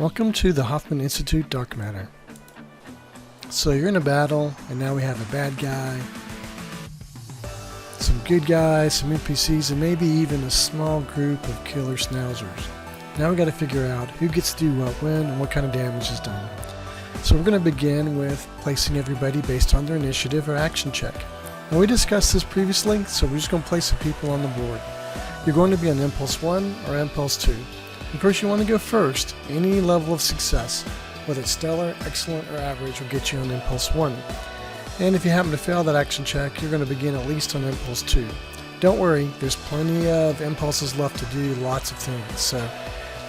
Welcome to the Hoffman Institute Darkmatter. So you're in a battle, and now we have a bad guy, some good guys, some NPCs, and maybe even a small group of killer schnauzers. Now we got to figure out who gets to do what when and what kind of damage is done. So we're going to begin with placing everybody based on their initiative or action check. Now we discussed this previously, so we're just going to place the people on the board. You're going to be on Impulse 1 or Impulse 2. Of course, you want to go first. Any level of success, whether it's stellar, excellent, or average, will get you on Impulse 1. And if you happen to fail that action check, you're going to begin at least on Impulse 2. Don't worry, there's plenty of impulses left to do lots of things, so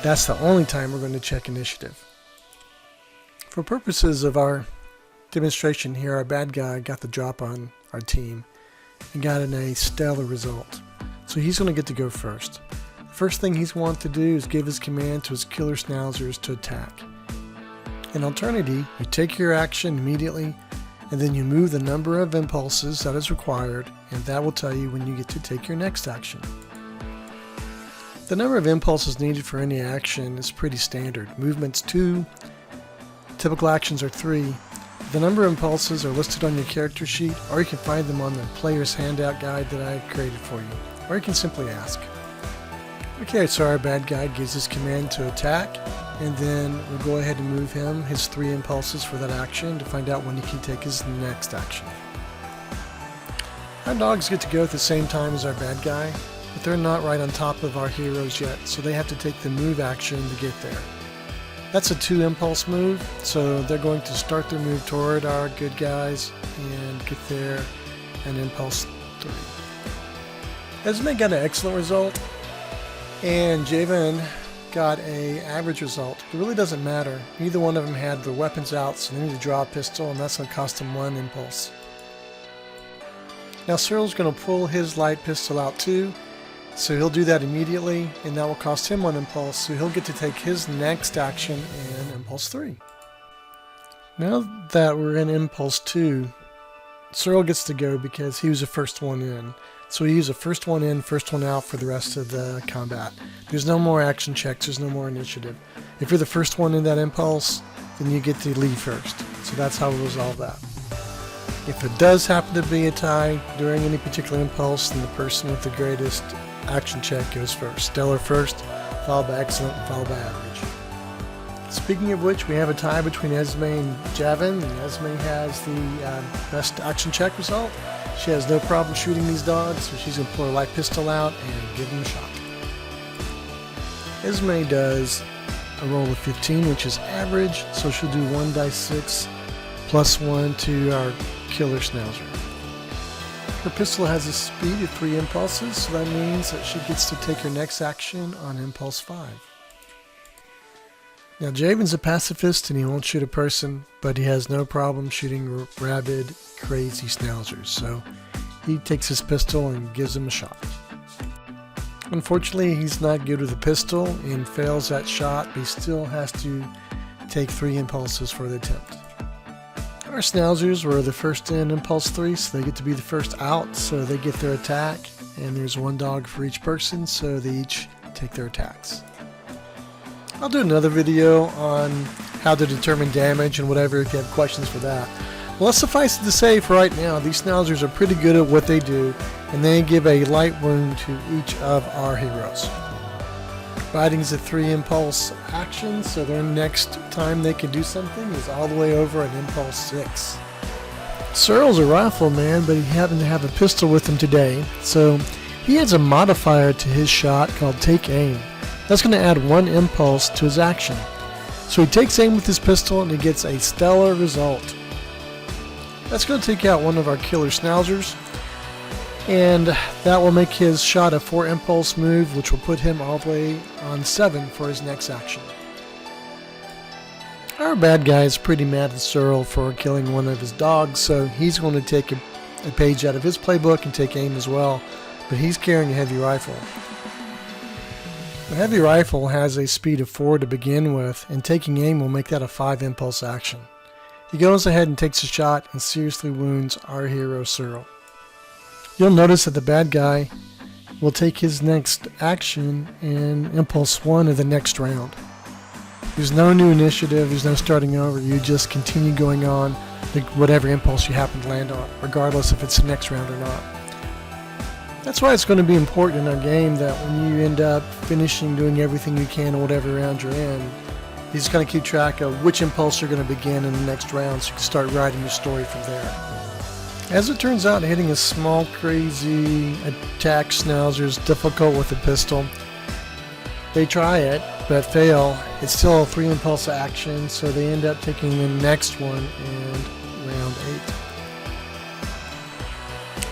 that's the only time we're going to check initiative. For purposes of our demonstration here, our bad guy got the drop on our team and got a stellar result. So he's going to get to go first. First thing he's going to do is give his command to his killer schnauzers to attack. In Alternity, you take your action immediately, and then you move the number of impulses that is required, and that will tell you when you get to take your next action. The number of impulses needed for any action is pretty standard. Movement's 2, typical actions are 3. The number of impulses are listed on your character sheet, or you can find them on the player's handout guide that I created for you, or you can simply ask. Okay, so our bad guy gives his command to attack, and then we'll go ahead and move him his 3 impulses for that action to find out when he can take his next action. Our dogs get to go at the same time as our bad guy, but they're not right on top of our heroes yet, so they have to take the move action to get there. That's a 2 impulse move, so they're going to start their move toward our good guys and get there and impulse 3. Esme got an excellent result, and Javen got an average result. It really doesn't matter. Neither one of them had their weapons out, so they need to draw a pistol, and that's going to cost them 1 impulse. Now Cyril's going to pull his light pistol out too, so he'll do that immediately, and that will cost him 1 impulse, so he'll get to take his next action in Impulse 3. Now that we're in Impulse 2, Cyril gets to go because he was the first one in. So we use a first one in, first one out for the rest of the combat. There's no more action checks, there's no more initiative. If you're the first one in that impulse, then you get to leave first. So that's how we'll resolve that. If it does happen to be a tie during any particular impulse, then the person with the greatest action check goes first. Stellar first, followed by excellent, followed by average. Speaking of which, we have a tie between Esme and Javen, and Esme has the best action check result. She has no problem shooting these dogs, so she's going to pull her light pistol out and give them a shot. Esme does a roll of 15, which is average, so she'll do 1 dice 6 plus 1 to our killer schnauzer. Her pistol has a speed of 3 impulses, so that means that she gets to take her next action on Impulse 5. Now Javen's a pacifist and he won't shoot a person, but he has no problem shooting rabid, crazy schnauzers, so he takes his pistol and gives them a shot. Unfortunately, he's not good with a pistol and fails that shot, but he still has to take 3 impulses for the attempt. Our schnauzers were the first in Impulse 3, so they get to be the first out, so they get their attack, and there's 1 dog for each person, so they each take their attacks. I'll do another video on how to determine damage and whatever if you have questions for that. Well, let's suffice it to say for right now, these schnauzers are pretty good at what they do, and they give a light wound to each of our heroes. Biting is a 3 impulse action, so their next time they can do something is all the way over at Impulse 6. Cyril's a rifleman, but he happened to have a pistol with him today, so he adds a modifier to his shot called Take Aim. That's going to add 1 impulse to his action. So he takes aim with his pistol and he gets a stellar result. That's going to take out one of our killer schnauzers, and that will make his shot a 4 impulse move, which will put him all the way on 7 for his next action. Our bad guy is pretty mad at Cyril for killing one of his dogs, so he's going to take a page out of his playbook and take aim as well, but he's carrying a heavy rifle. The heavy rifle has a speed of 4 to begin with, and taking aim will make that a 5 impulse action. He goes ahead and takes a shot and seriously wounds our hero Cyril. You'll notice that the bad guy will take his next action in Impulse 1 of the next round. There's no new initiative, there's no starting over. You just continue going on whatever impulse you happen to land on, regardless if it's the next round or not. That's why it's going to be important in our game that when you end up finishing doing everything you can in whatever round you're in, you're just going to keep track of which impulse you're going to begin in the next round so you can start writing your story from there. As it turns out, hitting a small, crazy attack schnauzer is difficult with a pistol. They try it, but fail. It's still a 3 impulse action, so they end up taking the next one in round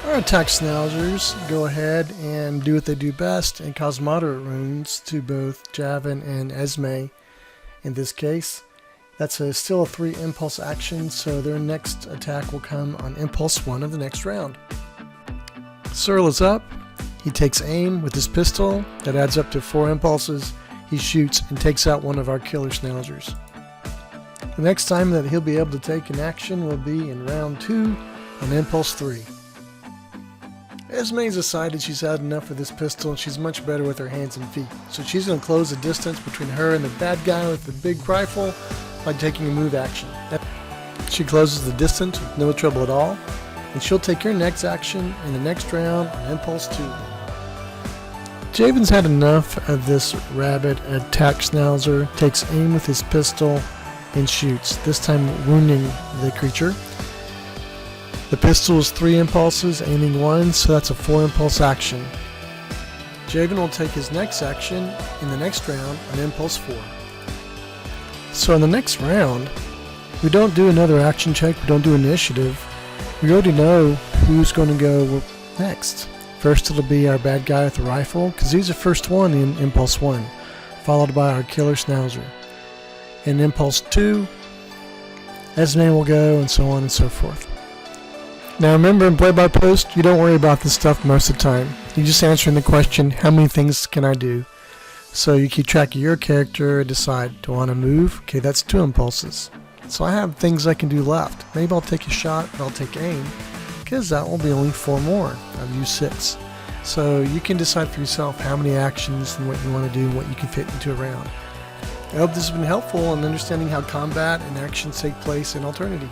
8. Our attack schnauzers go ahead and do what they do best and cause moderate wounds to both Javin and Esme. In this case, that's still a 3 impulse action, so their next attack will come on impulse 1 of the next round. Searle is up. He takes aim with his pistol. That adds up to 4 impulses. He shoots and takes out one of our killer schnauzers. The next time that he'll be able to take an action will be in round 2 on impulse 3. Esme's decided she's had enough of this pistol and she's much better with her hands and feet. So she's going to close the distance between her and the bad guy with the big rifle by taking a move action. She closes the distance with no trouble at all, and she'll take her next action in the next round on impulse 2. Javen's had enough of this rabbit attack schnauzer, takes aim with his pistol and shoots, this time wounding the creature. The pistol is 3 impulses, aiming 1, so that's a 4 impulse action. Javen will take his next action in the next round on impulse 4. So in the next round, we don't do another action check, we don't do initiative. We already know who's going to go next. First it'll be our bad guy with the rifle, because he's the first one in impulse 1, followed by our killer schnauzer. In impulse 2, Esme will go, and so on and so forth. Now remember, in Play by Post, you don't worry about this stuff most of the time. You're just answering the question, how many things can I do? So you keep track of your character and decide, do I want to move? Okay, that's 2 impulses. So I have things I can do left. Maybe I'll take a shot, but I'll take aim, because that will be only 4 more. I've used 6. So you can decide for yourself how many actions and what you want to do and what you can fit into a round. I hope this has been helpful in understanding how combat and actions take place in Alternity.